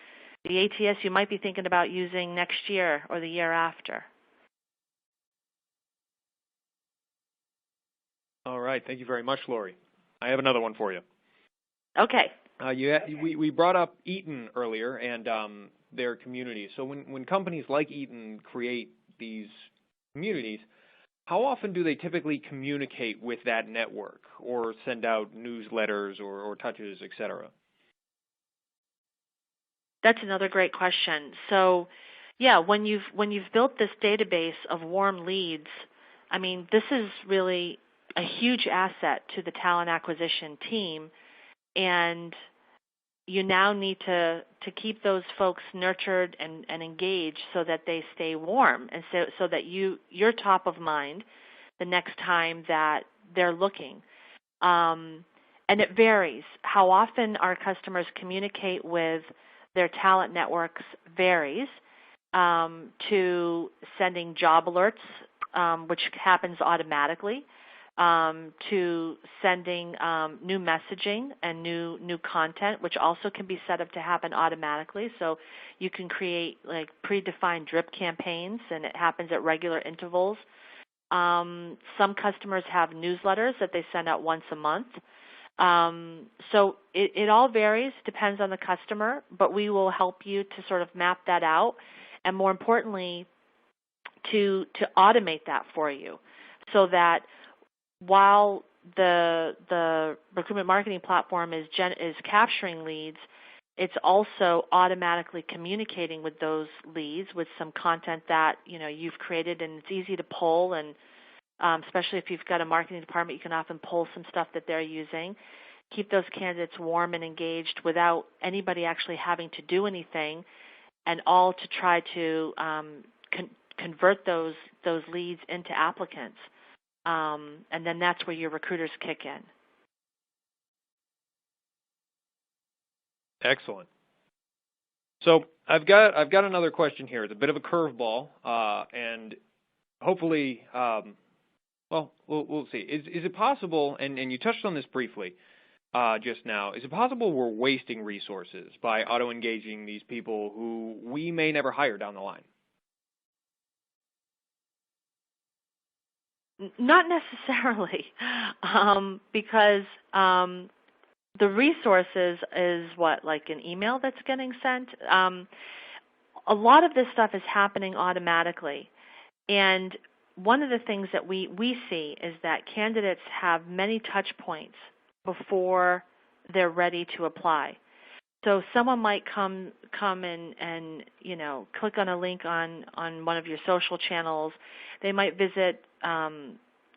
Speaker 2: the ATS you might be thinking about using next year or the year after.
Speaker 1: All right. Thank you very much, Lori. I have another one for you.
Speaker 2: Okay.
Speaker 1: We brought up Eaton earlier and their communities. So when companies like Eaton create these communities, how often do they typically communicate with that network or send out newsletters or touches, et cetera?
Speaker 2: That's another great question. So, yeah, when you've built this database of warm leads, I mean, this is really a huge asset to the talent acquisition team, and you now need to keep those folks nurtured and engaged so that they stay warm and so that you're top of mind the next time that they're looking. And it varies. How often our customers communicate with their talent networks varies, to sending job alerts, which happens automatically, to sending new messaging and new content, which also can be set up to happen automatically. So you can create like predefined drip campaigns, and it happens at regular intervals. Some customers have newsletters that they send out once a month. So it all varies, depends on the customer, but we will help you to sort of map that out, and more importantly, to automate that for you, so that while the recruitment marketing platform is capturing leads, it's also automatically communicating with those leads with some content that you've created, and it's easy to pull, and especially if you've got a marketing department, you can often pull some stuff that they're using. Keep those candidates warm and engaged without anybody actually having to do anything, and all to try to convert those leads into applicants. And then that's where your recruiters kick in.
Speaker 1: Excellent. So I've got another question here. It's a bit of a curveball, and hopefully, we'll see. Is it possible? And you touched on this briefly just now. Is it possible we're wasting resources by auto engaging these people who we may never hire down the line?
Speaker 2: Not necessarily, because the resources is what, like an email that's getting sent? A lot of this stuff is happening automatically. And one of the things that we see is that candidates have many touch points before they're ready to apply. So someone might come and click on a link on one of your social channels. They might visit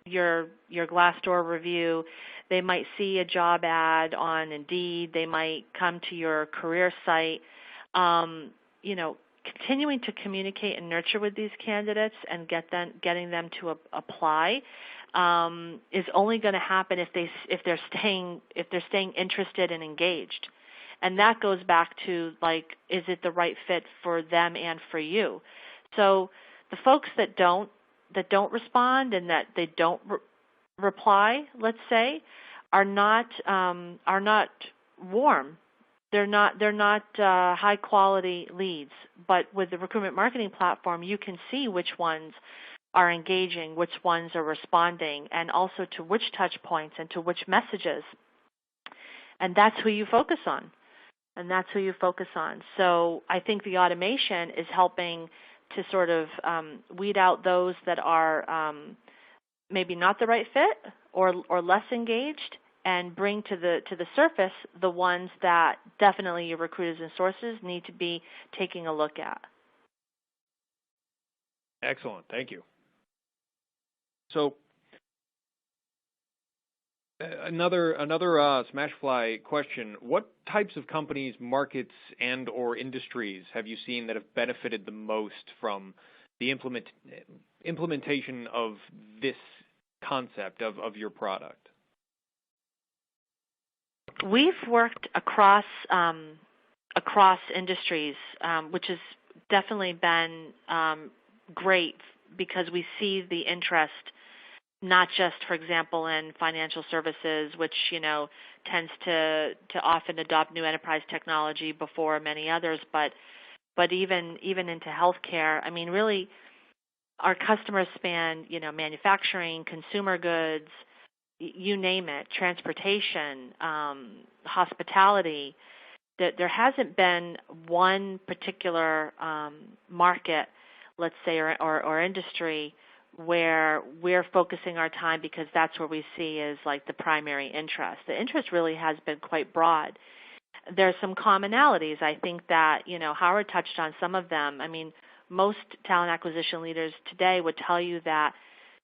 Speaker 2: your Glassdoor review. They might see a job ad on Indeed. They might come to your career site. Continuing to communicate and nurture with these candidates and getting them to apply is only going to happen if they're staying interested and engaged. And that goes back to, like, is it the right fit for them and for you? So the folks that don't respond and that they don't reply, let's say, are not warm. They're not high quality leads. But with the recruitment marketing platform, you can see which ones are engaging, which ones are responding, and also to which touch points and to which messages. And that's who you focus on. So I think the automation is helping to sort of weed out those that are maybe not the right fit or less engaged, and bring to the surface the ones that definitely your recruiters and sources need to be taking a look at.
Speaker 1: Excellent. Thank you. So another SmashFly question. What types of companies, markets, and or industries have you seen that have benefited the most from the implementation of this concept of your product?
Speaker 2: We've worked across industries, which has definitely been great because we see the interest not just, for example, in financial services, which, tends to often adopt new enterprise technology before many others, but even into healthcare. I mean, really, our customers span, manufacturing, consumer goods, you name it, transportation, hospitality. That there hasn't been one particular market, let's say, or industry where we're focusing our time because that's where we see is like the primary interest. The interest really has been quite broad. There's some commonalities. I think that, Howard touched on some of them. I mean, most talent acquisition leaders today would tell you that,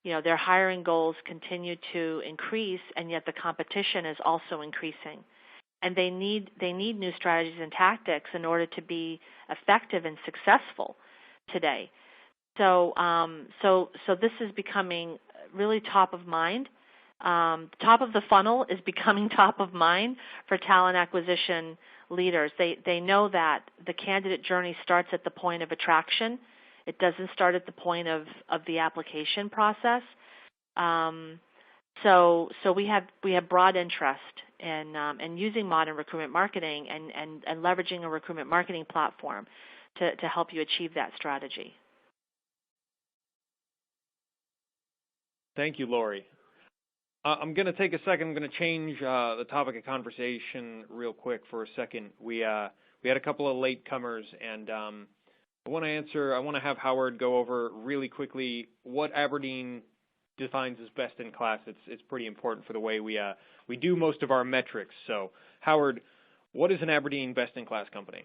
Speaker 2: their hiring goals continue to increase, and yet the competition is also increasing. And they need new strategies and tactics in order to be effective and successful today. So this is becoming really top of mind. Top of the funnel is becoming top of mind for talent acquisition leaders. They know that the candidate journey starts at the point of attraction. It doesn't start at the point of the application process. So we have broad interest in using modern recruitment marketing and leveraging a recruitment marketing platform to help you achieve that strategy.
Speaker 1: Thank you, Lori. I'm going to take a second. I'm going to change the topic of conversation real quick for a second. We had a couple of latecomers, and I want to have Howard go over really quickly what Aberdeen defines as best in class. It's pretty important for the way we do most of our metrics. So, Howard, what is an Aberdeen best in class company?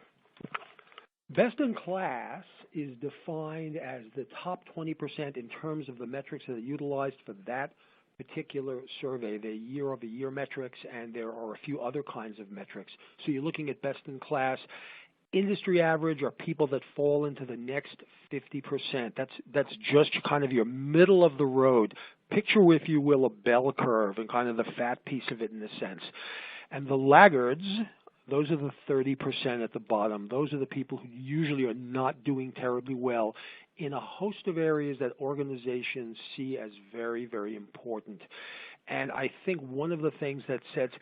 Speaker 3: Best in class is defined as the top 20% in terms of the metrics that are utilized for that particular survey, the year-over-year metrics, and there are a few other kinds of metrics. So you're looking at best in class. Industry average are people that fall into the next 50%. That's just kind of your middle of the road. Picture, if you will, a bell curve and kind of the fat piece of it in a sense. And the laggards, those are the 30% at the bottom. Those are the people who usually are not doing terribly well in a host of areas that organizations see as very, very important. And I think one of the things that sets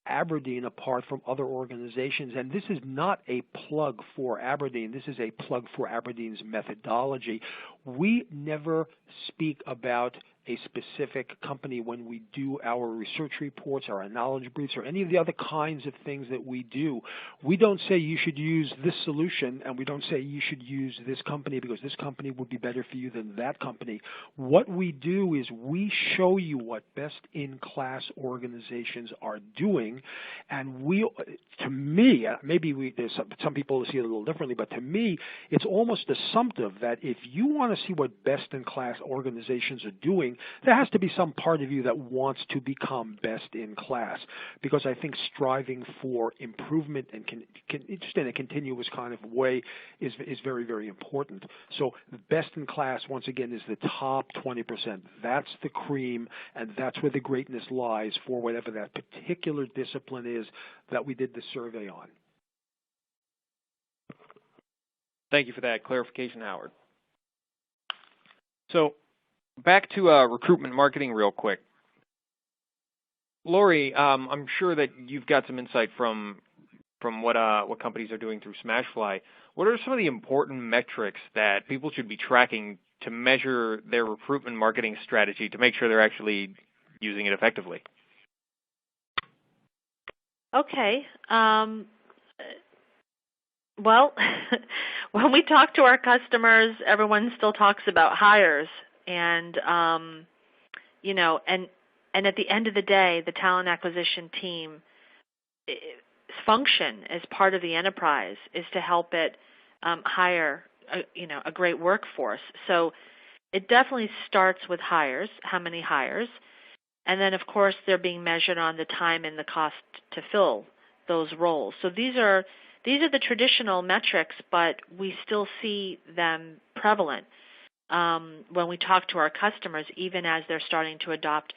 Speaker 3: Aberdeen apart from other organizations, and this is not a plug for Aberdeen, this is a plug for Aberdeen's methodology. We never speak about a specific company when we do our research reports, our knowledge briefs, or any of the other kinds of things that we do. We don't say you should use this solution, and we don't say you should use this company because this company would be better for you than that company. What we do is we show you what best-in-class organizations are doing, and to me, there's some people see it a little differently, but to me, it's almost assumptive that if you want to see what best-in-class organizations are doing, there has to be some part of you that wants to become best in class, because I think striving for improvement and just in a continuous kind of way is very, very important. So best in class, once again, is the top 20%. That's the cream, and that's where the greatness lies for whatever that particular discipline is that we did the survey on.
Speaker 1: Thank you for that clarification, Howard. So back to recruitment marketing real quick. Lori, I'm sure that you've got some insight from what companies are doing through SmashFly. What are some of the important metrics that people should be tracking to measure their recruitment marketing strategy to make sure they're actually using it effectively?
Speaker 2: Okay. Well, when we talk to our customers, everyone still talks about hires. And, and at the end of the day, the talent acquisition team function as part of the enterprise is to help it hire, a great workforce. So it definitely starts with hires, how many hires, and then of course they're being measured on the time and the cost to fill those roles. So these are the traditional metrics, but we still see them prevalent when we talk to our customers, even as they're starting to adopt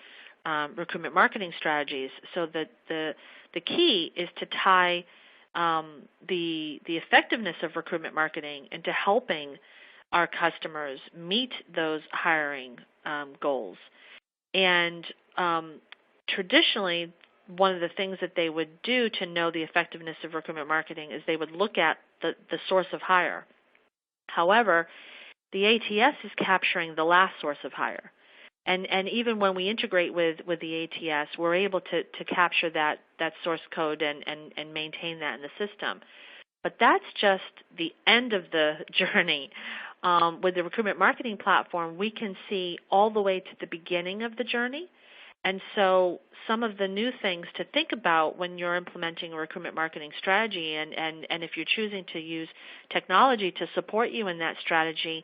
Speaker 2: recruitment marketing strategies. So the key is to tie the effectiveness of recruitment marketing into helping our customers meet those hiring goals. And traditionally, one of the things that they would do to know the effectiveness of recruitment marketing is they would look at the source of hire. However, the ATS is capturing the last source of hire. And even when we integrate with the ATS, we're able to capture that source code and maintain that in the system. But that's just the end of the journey. With the recruitment marketing platform, we can see all the way to the beginning of the journey. And so some of the new things to think about when you're implementing a recruitment marketing strategy and if you're choosing to use technology to support you in that strategy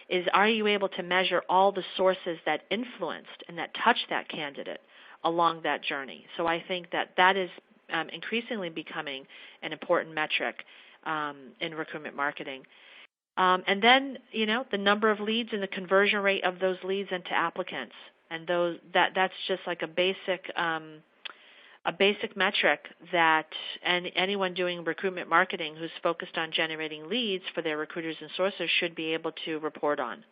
Speaker 2: is, are you able to measure all the sources that influenced and that touched that candidate along that journey? So I think that is increasingly becoming an important metric in recruitment marketing. And then, the number of leads and the conversion rate of those leads into applicants. And that's just like a basic metric that anyone doing recruitment marketing who's focused on generating leads for their recruiters and sourcers should be able to report on.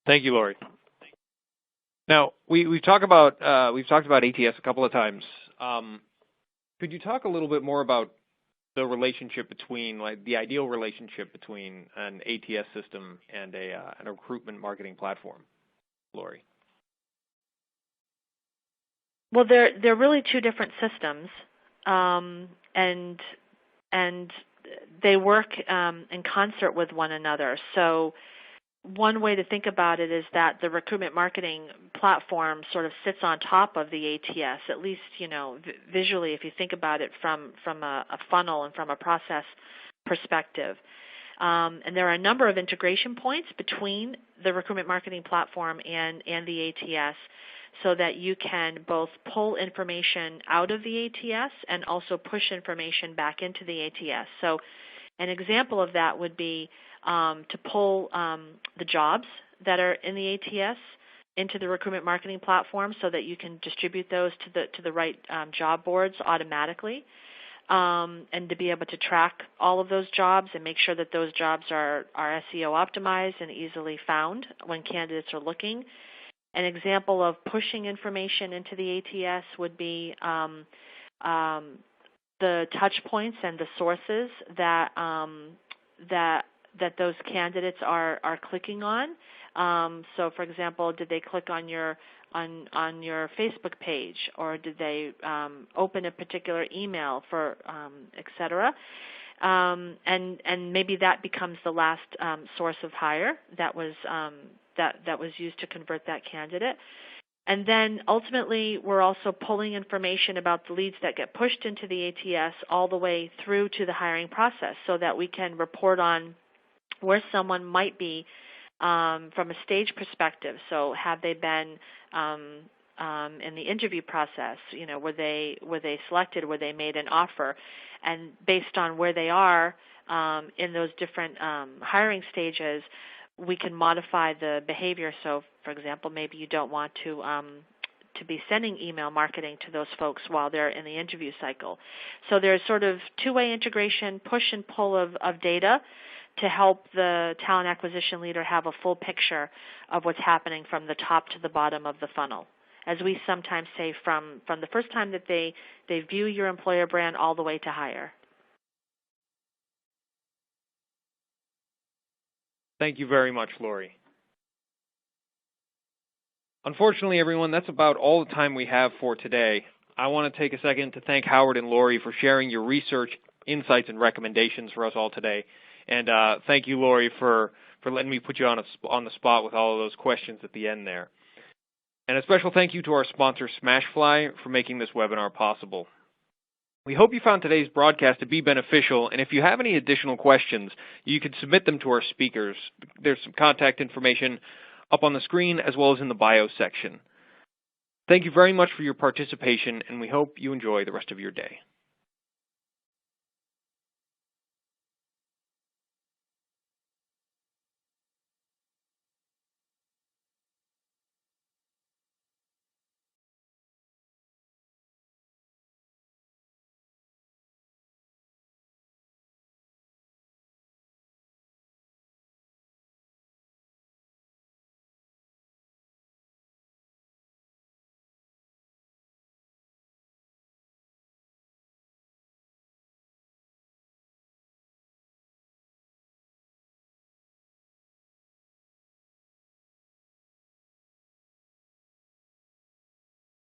Speaker 1: Thank you, Lori. Now we've talked about ATS a couple of times. Could you talk a little bit more about the relationship between, like, the ideal relationship between an ATS system and a recruitment marketing platform, Lori?
Speaker 2: Well, they're really two different systems, and they work in concert with one another. So one way to think about it is that the recruitment marketing platform sort of sits on top of the ATS, at least, visually, if you think about it from a funnel and from a process perspective. And there are a number of integration points between the recruitment marketing platform and the ATS so that you can both pull information out of the ATS and also push information back into the ATS. So an example of that would be to pull the jobs that are in the ATS into the recruitment marketing platform so that you can distribute those to the right job boards automatically, and to be able to track all of those jobs and make sure that those jobs are SEO optimized and easily found when candidates are looking. An example of pushing information into the ATS would be the touch points and the sources that those candidates are clicking on. So, for example, did they click on your Facebook page, or did they open a particular email for et cetera? And maybe that becomes the last source of hire that was used to convert that candidate. And then ultimately, we're also pulling information about the leads that get pushed into the ATS all the way through to the hiring process so that we can report on where someone might be from a stage perspective. So have they been in the interview process? Were they selected? Were they made an offer? And based on where they are in those different hiring stages, we can modify the behavior. So, for example, maybe you don't want to be sending email marketing to those folks while they're in the interview cycle. So there's sort of two-way integration, push and pull of data to help the talent acquisition leader have a full picture of what's happening from the top to the bottom of the funnel. As we sometimes say, from the first time that they view your employer brand all the way to hire.
Speaker 1: Thank you very much, Lori. Unfortunately, everyone, that's about all the time we have for today. I want to take a second to thank Howard and Lori for sharing your research, insights, and recommendations for us all today. And thank you, Lori, for letting me put you on the spot with all of those questions at the end there. And a special thank you to our sponsor, SmashFly, for making this webinar possible. We hope you found today's broadcast to be beneficial, and if you have any additional questions, you can submit them to our speakers. There's some contact information up on the screen as well as in the bio section. Thank you very much for your participation, and we hope you enjoy the rest of your day.